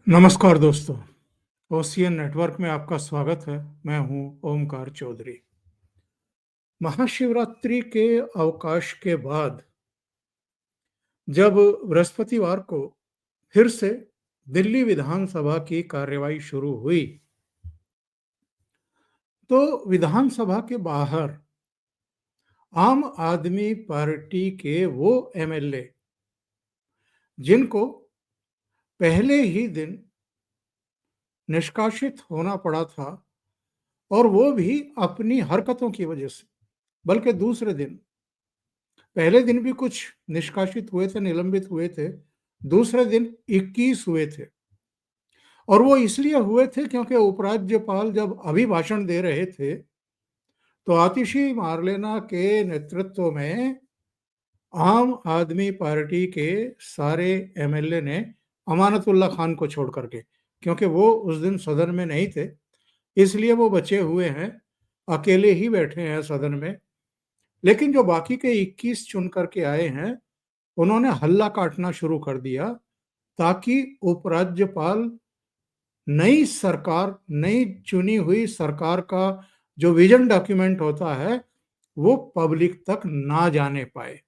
नमस्कार दोस्तों, ocean network में आपका स्वागत है। मैं हूं ओमकार चौधरी। महाशिवरात्रि के अवकाश के बाद जब बृहस्पतिवार को फिर से दिल्ली विधानसभा की कार्यवाही शुरू हुई, तो विधानसभा के बाहर आम आदमी पार्टी के वो एमएलए जिनको पहले ही दिन निष्कासित होना पड़ा था, और वो भी अपनी हरकतों की वजह से, बल्कि दूसरे दिन, पहले दिन भी कुछ निष्कासित हुए थे, निलंबित हुए थे। दूसरे दिन 21 हुए थे, और वो इसलिए हुए थे क्योंकि उपराज्यपाल जब अभिभाषण दे रहे थे, तो आतिशी मारलेना के नेतृत्व में आम आदमी पार्टी के सारे एमएलए ने अमानतुल्ला खान को छोड़ करके, क्योंकि वो उस दिन सदन में नहीं थे, इसलिए वो बचे हुए हैं, अकेले ही बैठे हैं सदन में। लेकिन जो बाकी के 21 चुन करके आए हैं, उन्होंने हल्ला काटना शुरू कर दिया, ताकि उपराज्यपाल नई सरकार, नई चुनी हुई सरकार का जो विजन डॉक्यूमेंट होता है, वो पब्लिक तक ना जाने पाए।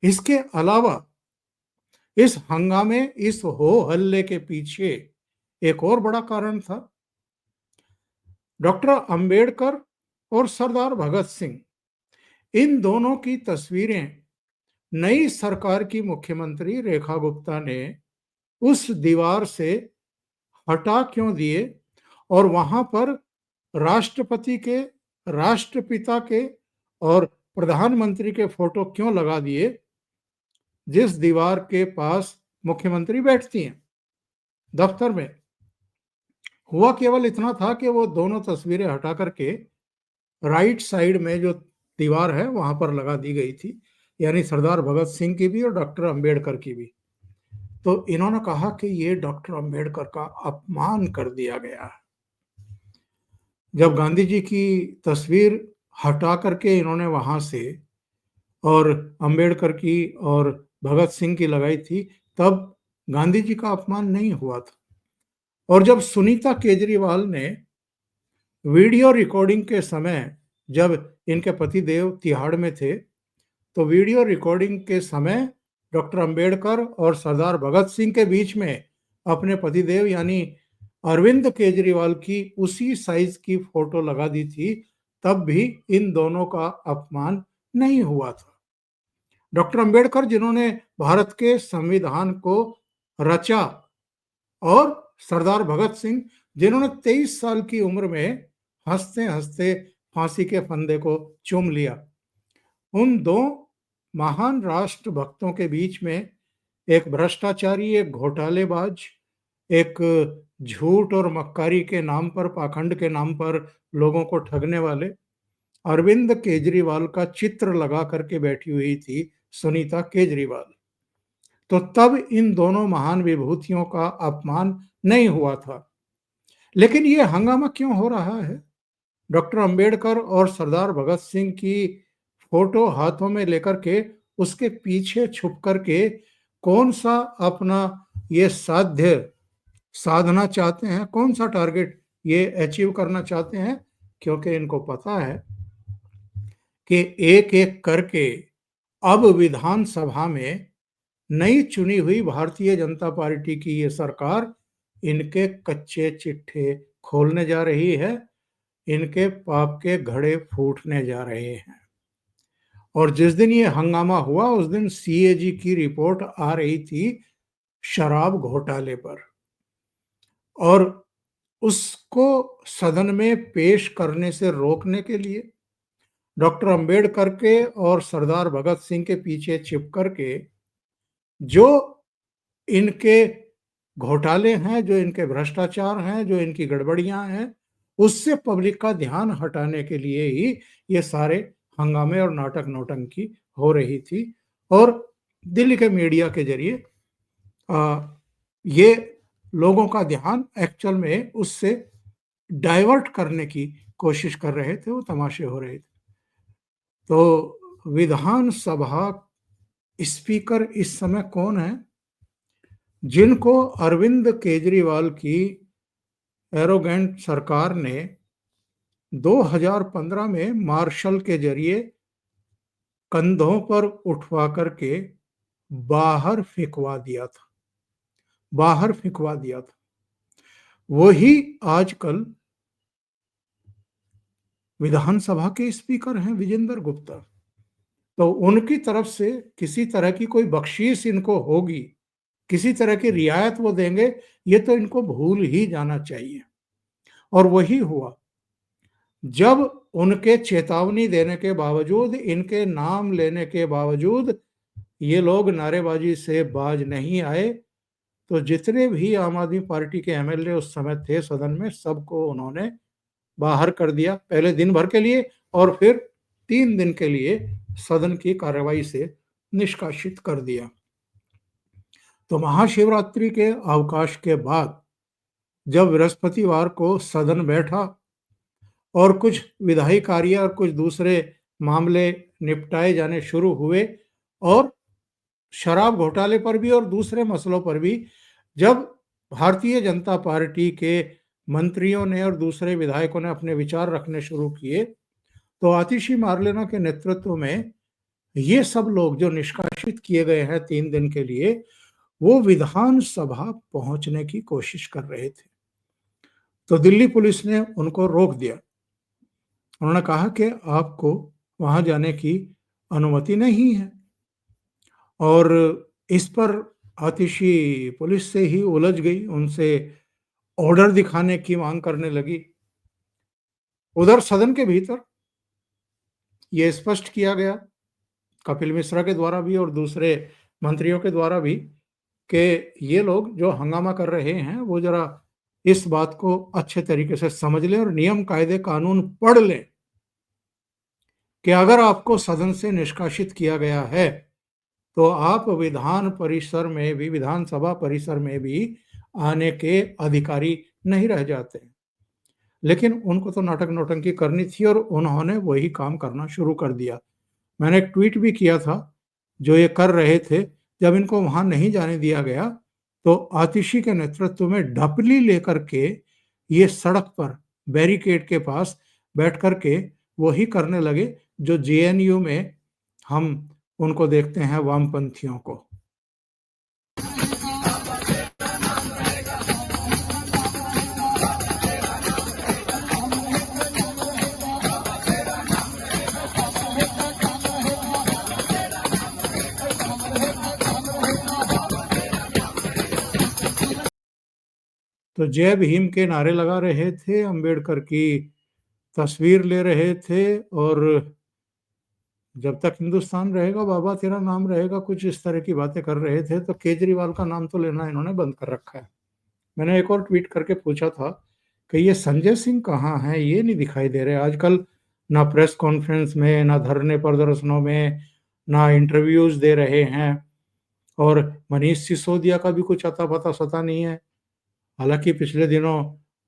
इसके अलावा इस हंगामे, इस हो हल्ले के पीछे एक और बड़ा कारण था। डॉक्टर अंबेडकर और सरदार भगत सिंह, इन दोनों की तस्वीरें नई सरकार की मुख्यमंत्री रेखा गुप्ता ने उस दीवार से हटा क्यों दिए, और वहां पर राष्ट्रपति के, राष्ट्रपिता के और प्रधानमंत्री के फोटो क्यों लगा दिए, जिस दीवार के पास मुख्यमंत्री बैठती हैं दफ्तर में। हुआ केवल इतना था कि वो दोनों तस्वीरें हटा करके राइट साइड में जो दीवार है वहां पर लगा दी गई थी, यानी सरदार भगत सिंह की भी और डॉक्टर अंबेडकर की भी। तो इन्होंने कहा कि ये डॉक्टर अंबेडकर का अपमान कर दिया गया है। जब गांधी जी की तस्वीर हटा करके इन्होंने वहां से और अंबेडकर की और भगत सिंह की लगाई थी, तब गांधी जी का अपमान नहीं हुआ था। और जब सुनीता केजरीवाल ने वीडियो रिकॉर्डिंग के समय, जब इनके पति देव तिहाड़ में थे, तो वीडियो रिकॉर्डिंग के समय डॉक्टर अंबेडकर और सरदार भगत सिंह के बीच में अपने पतिदेव यानी अरविंद केजरीवाल की उसी साइज की फोटो लगा दी थी, तब भी इन दोनों का अपमान नहीं हुआ था। डॉक्टर अंबेडकर, जिन्होंने भारत के संविधान को रचा, और सरदार भगत सिंह, जिन्होंने 23 साल की उम्र में हंसते हंसते फांसी के फंदे को चूम लिया, उन दो महान राष्ट्र भक्तों के बीच में एक भ्रष्टाचारी, एक घोटालेबाज, एक झूठ और मक्कारी के नाम पर, पाखंड के नाम पर लोगों को ठगने वाले अरविंद केजरीवाल का चित्र लगा करके बैठी हुई थी सुनीता केजरीवाल। तो तब इन दोनों महान विभूतियों का अपमान नहीं हुआ था। लेकिन ये हंगामा क्यों हो रहा है? डॉक्टर अंबेडकर और सरदार भगत सिंह की फोटो हाथों में लेकर के उसके पीछे छुप करके कौन सा अपना ये साधना चाहते हैं, कौन सा टारगेट ये अचीव करना चाहते हैं? क्योंकि इनको पता है कि एक एक करके अब विधानसभा में नई चुनी हुई भारतीय जनता पार्टी की ये सरकार इनके कच्चे चिट्ठे खोलने जा रही है, इनके पाप के घड़े फूटने जा रहे हैं। और जिस दिन ये हंगामा हुआ, उस दिन सीएजी की रिपोर्ट आ रही थी शराब घोटाले पर, और उसको सदन में पेश करने से रोकने के लिए डॉक्टर अंबेडकर के और सरदार भगत सिंह के पीछे छिप करके जो इनके घोटाले हैं, जो इनके भ्रष्टाचार हैं, जो इनकी गड़बड़ियां हैं, उससे पब्लिक का ध्यान हटाने के लिए ही ये सारे हंगामे और नाटक नौटंकी हो रही थी। और दिल्ली के मीडिया के जरिए ये लोगों का ध्यान एक्चुअल में उससे डाइवर्ट करने की कोशिश कर रहे थे, वो तमाशे हो रहे थे। तो विधानसभा स्पीकर इस समय कौन है? जिनको अरविंद केजरीवाल की एरोगेंट सरकार ने 2015 में मार्शल के जरिए कंधों पर उठवा करके बाहर फेंकवा दिया था, बाहर फेंकवा दिया था। वही आजकल विधानसभा के स्पीकर हैं, विजेंद्र गुप्ता। तो उनकी तरफ से किसी तरह की कोई बख्शीश इनको होगी, किसी तरह की रियायत वो देंगे, ये तो इनको भूल ही जाना चाहिए। और वही हुआ, जब उनके चेतावनी देने के बावजूद, इनके नाम लेने के बावजूद ये लोग नारेबाजी से बाज नहीं आए, तो जितने भी आम आदमी पार्टी के एमएलए उस समय थे सदन में, सबको उन्होंने बाहर कर दिया, पहले दिन भर के लिए और फिर 3 दिन के लिए सदन की कार्रवाई से निष्कासित कर दिया। तो महाशिवरात्रि के अवकाश के बाद जब बृहस्पतिवार को सदन बैठा और कुछ विधायी कार्य और कुछ दूसरे मामले निपटाए जाने शुरू हुए, और शराब घोटाले पर भी और दूसरे मसलों पर भी जब भारतीय जनता पार्टी के मंत्रियों ने और दूसरे विधायकों ने अपने विचार रखने शुरू किए, तो आतिशी मार्लेना के नेतृत्व में ये सब लोग जो निष्कासित किए गए हैं 3 दिन के लिए, वो विधानसभा पहुंचने की कोशिश कर रहे थे। तो दिल्ली पुलिस ने उनको रोक दिया। उन्होंने कहा कि आपको वहां जाने की अनुमति नहीं है। और इस पर आतिशी पुलिस से ही उलझ गई, उनसे ऑर्डर दिखाने की मांग करने लगी। उधर सदन के भीतर ये स्पष्ट किया गया, कपिल मिश्रा के द्वारा भी और दूसरे मंत्रियों के द्वारा भी, कि ये लोग जो हंगामा कर रहे हैं वो जरा इस बात को अच्छे तरीके से समझ लें और नियम कायदे कानून पढ़ लें कि अगर आपको सदन से निष्कासित किया गया है तो आप विधानसभा परिसर में भी आने के अधिकारी नहीं रह जाते। लेकिन उनको तो नाटक नौटंकी करनी थी और उन्होंने वही काम करना शुरू कर दिया। मैंने एक ट्वीट भी किया था, जो ये कर रहे थे, जब इनको वहां नहीं जाने दिया गया तो आतिशी के नेतृत्व में ढपली लेकर के ये सड़क पर बैरिकेड के पास बैठ करके वही करने लगे जो जेएनयू में हम उनको देखते हैं, वामपंथियों को। तो जय भीम के नारे लगा रहे थे, अंबेडकर की तस्वीर ले रहे थे, और जब तक हिंदुस्तान रहेगा बाबा तेरा नाम रहेगा, कुछ इस तरह की बातें कर रहे थे। तो केजरीवाल का नाम तो लेना इन्होंने बंद कर रखा है। मैंने एक और ट्वीट करके पूछा था कि ये संजय सिंह कहाँ हैं, ये नहीं दिखाई दे रहे आजकल, ना प्रेस कॉन्फ्रेंस में, ना धरने प्रदर्शनों में, ना इंटरव्यूज दे रहे हैं। और मनीष सिसोदिया का भी कुछ अता पता सता नहीं है। हालांकि पिछले दिनों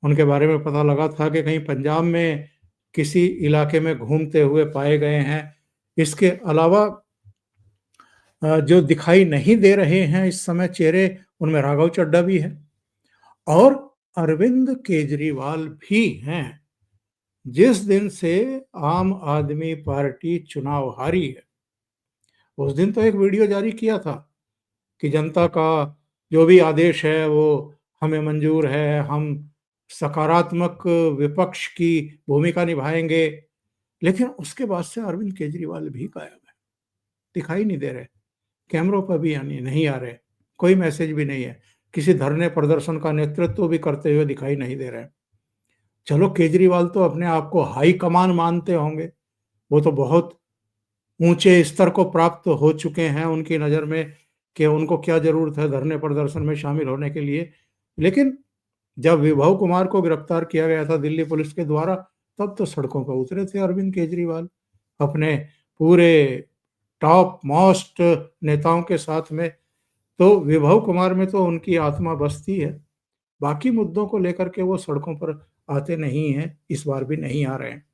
उनके बारे में पता लगा था कि कहीं पंजाब में किसी इलाके में घूमते हुए पाए गए हैं। इसके अलावा जो दिखाई नहीं दे रहे हैं इस समय चेहरे, उनमें राघव चड्ढा भी है और अरविंद केजरीवाल भी हैं। जिस दिन से आम आदमी पार्टी चुनाव हारी है, उस दिन तो एक वीडियो जारी किया था कि जनता का जो भी आदेश है वो हमें मंजूर है, हम सकारात्मक विपक्ष की भूमिका निभाएंगे। लेकिन उसके बाद से अरविंद केजरीवाल भी गायब है, दिखाई नहीं दे रहे, कैमरों पर भी यानी नहीं आ रहे, कोई मैसेज भी नहीं है, किसी धरने प्रदर्शन का नेतृत्व भी करते हुए दिखाई नहीं दे रहे। चलो केजरीवाल तो अपने आप को हाई कमान मानते होंगे, वो तो बहुत ऊंचे स्तर को प्राप्त हो चुके हैं उनकी नज़र में, कि उनको क्या जरूरत है धरने प्रदर्शन में शामिल होने के लिए। लेकिन जब विभव कुमार को गिरफ्तार किया गया था दिल्ली पुलिस के द्वारा, तब तो सड़कों पर उतरे थे अरविंद केजरीवाल अपने पूरे टॉप मोस्ट नेताओं के साथ में। तो विभव कुमार में तो उनकी आत्मा बसती है, बाकी मुद्दों को लेकर के वो सड़कों पर आते नहीं हैं, इस बार भी नहीं आ रहे हैं।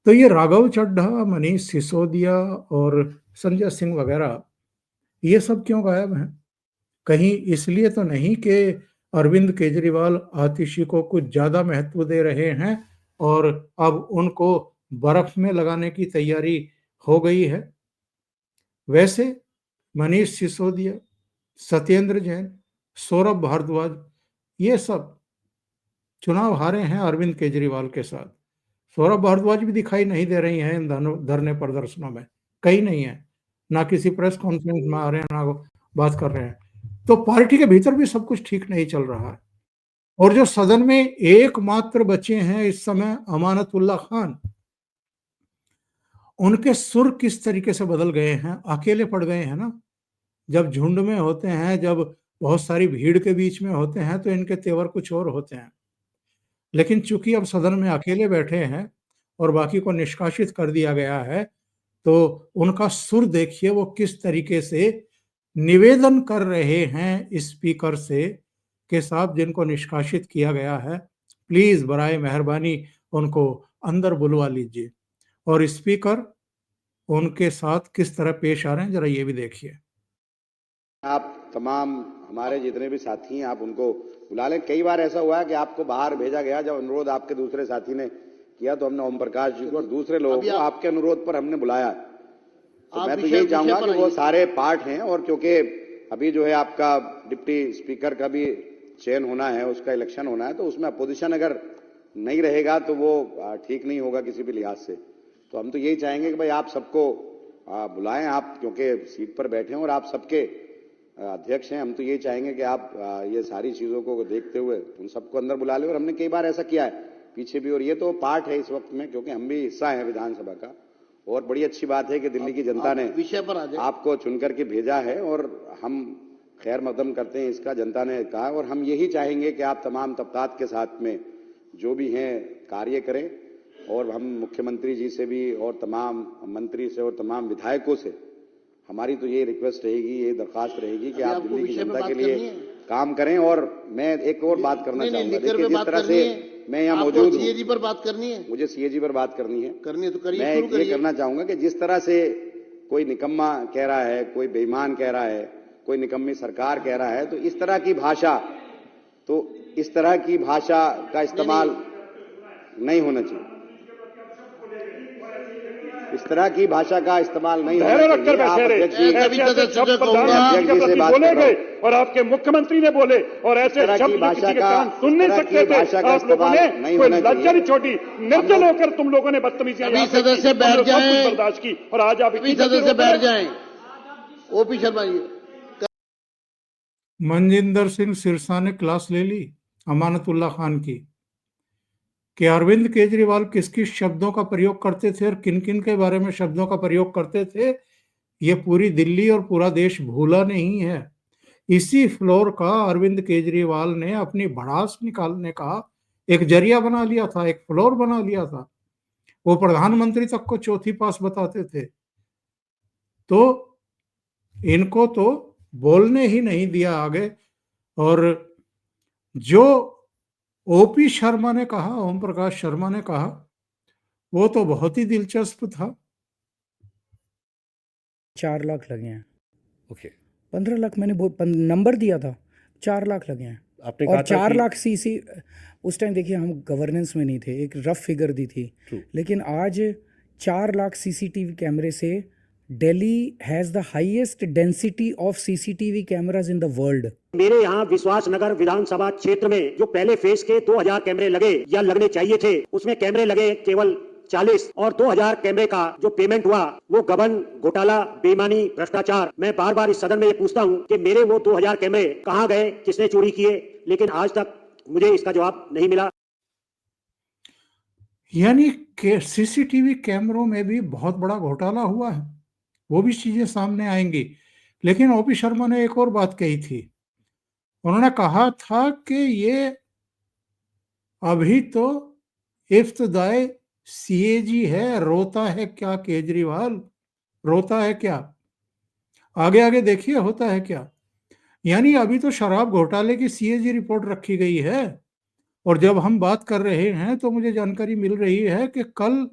तो ये राघव चड्ढा, मनीष सिसोदिया और संजय सिंह वगैरह, ये सब क्यों गायब हैं? कहीं इसलिए तो नहीं कि अरविंद केजरीवाल आतिशी को कुछ ज्यादा महत्व दे रहे हैं और अब उनको बर्फ में लगाने की तैयारी हो गई है। वैसे मनीष सिसोदिया, सत्येंद्र जैन, सौरभ भारद्वाज, ये सब चुनाव हारे हैं अरविंद केजरीवाल के साथ। सौरभ भारद्वाज भी दिखाई नहीं दे रही हैं इन धरने प्रदर्शनों में, कहीं नहीं है, ना किसी प्रेस कॉन्फ्रेंस में आ रहे हैं, ना बात कर रहे हैं। तो पार्टी के भीतर भी सब कुछ ठीक नहीं चल रहा है। और जो सदन में एकमात्र बचे हैं इस समय, अमानतुल्लाह खान, उनके सुर किस तरीके से बदल गए हैं, अकेले पड़ गए हैं ना। जब झुंड में होते हैं, जब बहुत सारी भीड़ के बीच में होते हैं, तो इनके तेवर कुछ और होते हैं। लेकिन चूंकि अब सदन में अकेले बैठे हैं और बाकी को निष्कासित कर दिया गया है, तो उनका सुर देखिए वो किस तरीके से निवेदन कर रहे हैं स्पीकर से कि साहब जिनको निष्कासित किया गया है, प्लीज बराए मेहरबानी उनको अंदर बुलवा लीजिए। और स्पीकर उनके साथ किस तरह पेश आ रहे हैं, जरा ये भी देखिए। आप तमाम हमारे जितने भी साथी हैं, आप उनको बुला लें। कई बार ऐसा हुआ है कि आपको बाहर भेजा गया, जब अनुरोध आपके दूसरे साथी ने किया तो हमने ओम प्रकाश जी को और दूसरे लोगों को आपके अनुरोध पर हमने बुलाया। तो मैं तो यही चाहूंगा कि वो सारे पार्ट हैं, और क्योंकि अभी जो है आपका डिप्टी स्पीकर का भी चयन होना है, उसका इलेक्शन होना है, तो उसमें अपोजिशन अगर नहीं रहेगा तो वो ठीक नहीं होगा किसी भी लिहाज से। तो हम तो यही चाहेंगे कि भाई आप सबको बुलाएं, आप क्योंकि सीट पर बैठे हैं और आप सबके अध्यक्ष हैं। हम तो ये चाहेंगे कि आप ये सारी चीजों को देखते हुए उन सबको अंदर बुला लें। और हमने कई बार ऐसा किया है पीछे भी, और ये तो पार्ट है इस वक्त में, क्योंकि हम भी हिस्सा हैं विधानसभा का। और बड़ी अच्छी बात है कि दिल्ली की जनता ने विषय पर आपको चुनकर के भेजा है, और हम खैर मकदम करते हैं इसका, जनता ने कहा। और हम यही चाहेंगे कि आप तमाम तबकात के साथ में जो भी हैं कार्य करें, और हम मुख्यमंत्री जी से भी और तमाम मंत्री से और तमाम विधायकों से हमारी तो ये रिक्वेस्ट रहेगी, ये दरखास्त रहेगी कि आप दिल्ली की जनता के लिए काम करें। और मैं एक और बात करना चाहूंगा, देखिए जिस तरह से मैं यहाँ मौजूद हूँ, सीएजी पर बात करनी है, मुझे सीएजी पर बात करनी है तो करिए। मैं ये करना चाहूंगा कि जिस तरह से कोई निकम्मा कह रहा है, कोई बेईमान कह रहा है, कोई निकम्मी सरकार कह रहा है, तो इस तरह की भाषा का इस्तेमाल नहीं होना चाहिए। इस तरह की भाषा का इस्तेमाल नहीं होना चाहिए। बोले गए और आपके मुख्यमंत्री ने बोले, और ऐसे शब्द भाषा का सुन नहीं सकते थे आप लोगों ने। कोई लज्जा नहीं छोटी, निर्जल होकर तुम लोगों ने बदतमीजी सदस्य बैठ जाएं, बर्दाश्त की, और आज आप सदस्य बैठ जाएं। ओपी शर्मा जी। मनजिंदर सिंह सिरसा ने क्लास ले ली अमानतुल्लाह खान की कि अरविंद केजरीवाल किस किस शब्दों का प्रयोग करते थे और किन किन के बारे में शब्दों का प्रयोग करते थे, ये पूरी दिल्ली और पूरा देश भूला नहीं है। इसी फ्लोर का अरविंद केजरीवाल ने अपनी भड़ास निकालने का एक जरिया बना लिया था, एक फ्लोर बना लिया था। वो प्रधानमंत्री तक को चौथी पास बताते थे। तो इनको तो बोलने ही नहीं दिया आगे। और जो ओपी शर्मा ने कहा, ओम प्रकाश शर्मा ने कहा, वो तो बहुत ही दिलचस्प था। 4 लाख लगे हैं। ओके, 15 लाख मैंने नंबर दिया था, 4 लाख लगे हैं आपने। और 4 लाख सीसी उस टाइम देखिए हम गवर्नेंस में नहीं थे, एक रफ फिगर दी थी। लेकिन आज 4 लाख सीसीटीवी कैमरे से Delhi has the highest density of CCTV cameras in the world. मेरे यहाँ विश्वास नगर विधानसभा क्षेत्र में जो पहले फेज के 2000 कैमरे लगे या लगने चाहिए थे, उसमें कैमरे लगे केवल 40, और 2000 कैमरे का जो पेमेंट हुआ वो गबन, घोटाला, बेईमानी, भ्रष्टाचार। मैं बार बार इस सदन में ये पूछता हूँ कि मेरे वो 2000 कैमरे कहाँ गए, किसने चोरी किए, लेकिन आज तक मुझे इसका जवाब नहीं मिला। यानी कि सीसीटीवी कैमरों में भी बहुत बड़ा घोटाला हुआ है, वो भी चीजें सामने आएंगी। लेकिन ओपी शर्मा ने एक और बात कही थी, उन्होंने कहा था कि ये अभी तो इफ्तदाई सीएजी है, रोता है क्या केजरीवाल, रोता है क्या, आगे आगे देखिए होता है क्या। यानी अभी तो शराब घोटाले की सीएजी रिपोर्ट रखी गई है। और जब हम बात कर रहे हैं तो मुझे जानकारी मिल रही है कि कल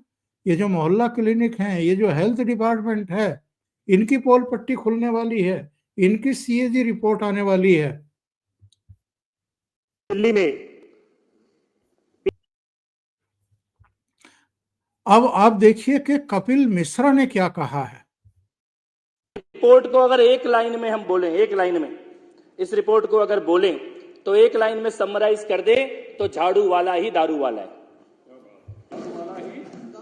ये जो मोहल्ला क्लिनिक हैं, ये जो हेल्थ डिपार्टमेंट है, इनकी पोल पट्टी खुलने वाली है। इनकी सीएजी रिपोर्ट आने वाली है। दिल्ली में अब आप देखिए कि कपिल मिश्रा ने क्या कहा है। रिपोर्ट को अगर एक लाइन में हम बोलें, एक लाइन में इस रिपोर्ट को अगर बोलें तो एक लाइन में समराइज कर दे तो झाड़ू वाला ही दारू वाला है,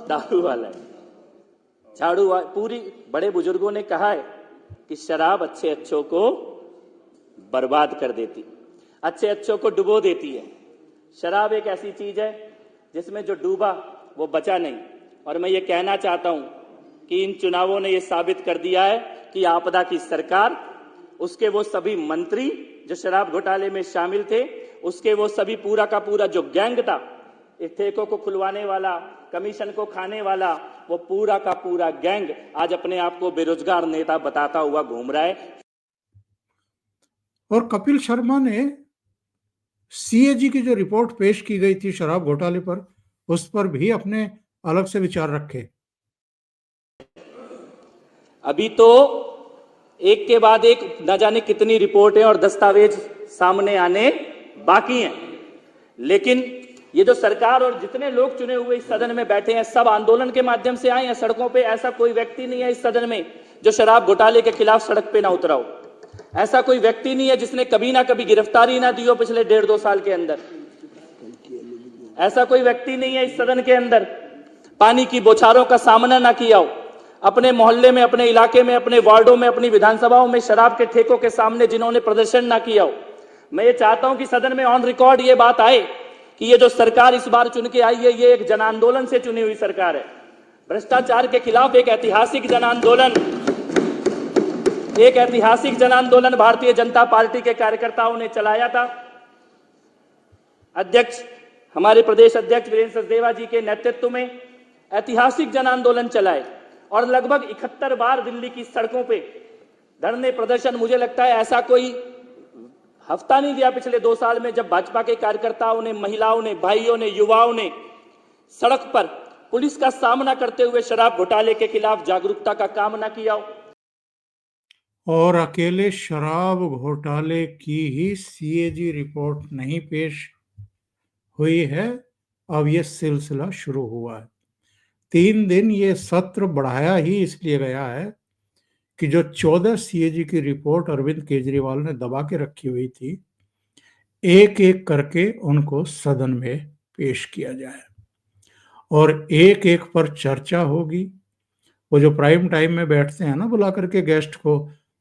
दारू वाला है, पूरी बड़े बुजुर्गों ने कहा है कि शराब अच्छे अच्छों को बर्बाद कर देती, अच्छे अच्छों को डुबो देती है। शराब एक ऐसी चीज है जिसमें जो डूबा वो बचा नहीं। और मैं ये कहना चाहता हूं कि इन चुनावों ने ये साबित कर दिया है कि आपदा की सरकार, उसके वो सभी मंत्री जो शराब घोटाले में शामिल थे, उसके वो सभी पूरा का पूरा जो गैंग था, इस ठेकों को खुलवाने वाला, कमीशन को खाने वाला, वो पूरा का पूरा गैंग आज अपने आप को बेरोजगार नेता बताता हुआ घूम रहा है। और कपिल शर्मा ने सीएजी की जो रिपोर्ट पेश की गई थी शराब घोटाले पर, उस पर भी अपने अलग से विचार रखे। अभी तो एक के बाद एक न जाने कितनी रिपोर्टें और दस्तावेज सामने आने बाकी हैं, लेकिन ये जो सरकार और जितने लोग चुने हुए इस सदन में बैठे हैं, सब आंदोलन के माध्यम से आए हैं सड़कों पे। ऐसा कोई व्यक्ति नहीं है इस सदन में जो शराब घोटाले के खिलाफ सड़क पे ना उतरा हो। ऐसा कोई व्यक्ति नहीं है जिसने कभी ना कभी गिरफ्तारी ना दी हो पिछले 1.5-2 साल के अंदर। ऐसा कोई व्यक्ति नहीं है इस सदन के अंदर पानी की बौछारों का सामना ना किया हो। अपने मोहल्ले में, अपने इलाके में, अपने वार्डों में, अपनी विधानसभाओं में शराब के ठेकों के सामने जिन्होंने प्रदर्शन ना किया हो। मैं ये चाहता हूं कि सदन में ऑन रिकॉर्ड ये बात आए कि ये जो सरकार इस बार चुन के आई है, ये एक जन आंदोलन से चुनी हुई सरकार है। भ्रष्टाचार के खिलाफ एक ऐतिहासिक जन आंदोलन भारतीय जनता पार्टी के कार्यकर्ताओं ने चलाया था। अध्यक्ष, हमारे प्रदेश अध्यक्ष वीरेंद्र सचदेवा जी के नेतृत्व में ऐतिहासिक जन आंदोलन चलाए और लगभग 71 बार दिल्ली की सड़कों पे धरने प्रदर्शन। मुझे लगता है ऐसा कोई हफ्ता नहीं दिया पिछले 2 साल में जब भाजपा के कार्यकर्ताओं ने, महिलाओं ने, भाइयों ने, युवाओं ने सड़क पर पुलिस का सामना करते हुए शराब घोटाले के खिलाफ जागरूकता का काम ना किया हो। और अकेले शराब घोटाले की ही सीएजी रिपोर्ट नहीं पेश हुई है, अब ये सिलसिला शुरू हुआ है। 3 दिन ये सत्र बढ़ाया ही इसलिए गया है कि जो 14 सीएजी की रिपोर्ट अरविंद केजरीवाल ने दबा के रखी हुई थी, एक एक करके उनको सदन में पेश किया जाए और एक एक पर चर्चा होगी। वो जो प्राइम टाइम में बैठते हैं ना बुला करके गेस्ट को,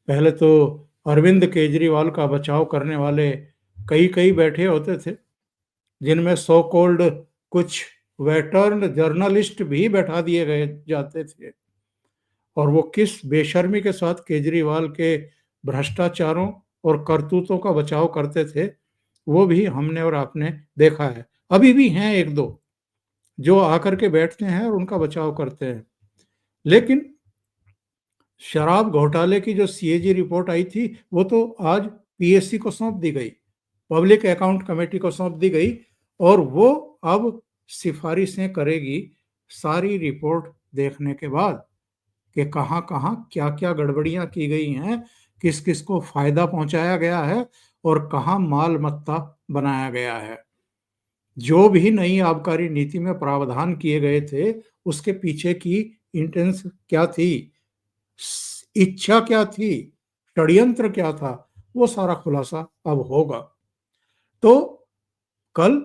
पहले तो अरविंद केजरीवाल का बचाव करने वाले कई बैठे होते थे, जिनमें सो कॉल्ड कुछ वेटर्न जर्नलिस्ट भी बैठा दिए गए जाते थे। और वो किस बेशर्मी के साथ केजरीवाल के भ्रष्टाचारों और करतूतों का बचाव करते थे, वो भी हमने और आपने देखा है। अभी भी हैं 1-2 जो आकर के बैठते हैं और उनका बचाव करते हैं। लेकिन शराब घोटाले की जो सीएजी रिपोर्ट आई थी, वो तो आज पीएससी को सौंप दी गई, पब्लिक अकाउंट कमेटी को सौंप दी गई, और वो अब सिफारिशें करेगी सारी रिपोर्ट देखने के बाद कि कहाँ कहाँ क्या क्या गड़बड़ियां की गई हैं, किस किस को फायदा पहुंचाया गया है और कहाँ माल मत्ता बनाया गया है। जो भी नई आबकारी नीति में प्रावधान किए गए थे, उसके पीछे की इंटेंस क्या थी, इच्छा क्या थी, षड्यंत्र क्या था, वो सारा खुलासा अब होगा। तो कल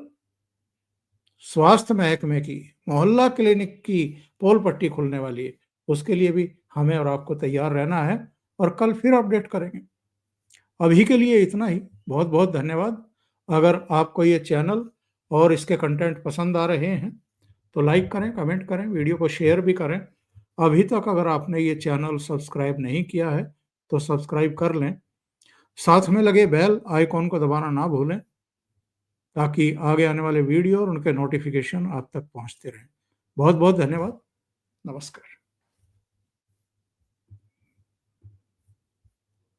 स्वास्थ्य महकमे की मोहल्ला क्लिनिक की पोल पट्टी खुलने वाली है, उसके लिए भी हमें और आपको तैयार रहना है और कल फिर अपडेट करेंगे। अभी के लिए इतना ही। बहुत बहुत धन्यवाद। अगर आपको ये चैनल और इसके कंटेंट पसंद आ रहे हैं तो लाइक करें, कमेंट करें, वीडियो को शेयर भी करें। अभी तक अगर आपने ये चैनल सब्सक्राइब नहीं किया है तो सब्सक्राइब कर लें, साथ में लगे बेल आइकॉन को दबाना ना भूलें ताकि आगे आने वाले वीडियो और उनके नोटिफिकेशन आप तक पहुंचते रहें। बहुत बहुत धन्यवाद। नमस्कार।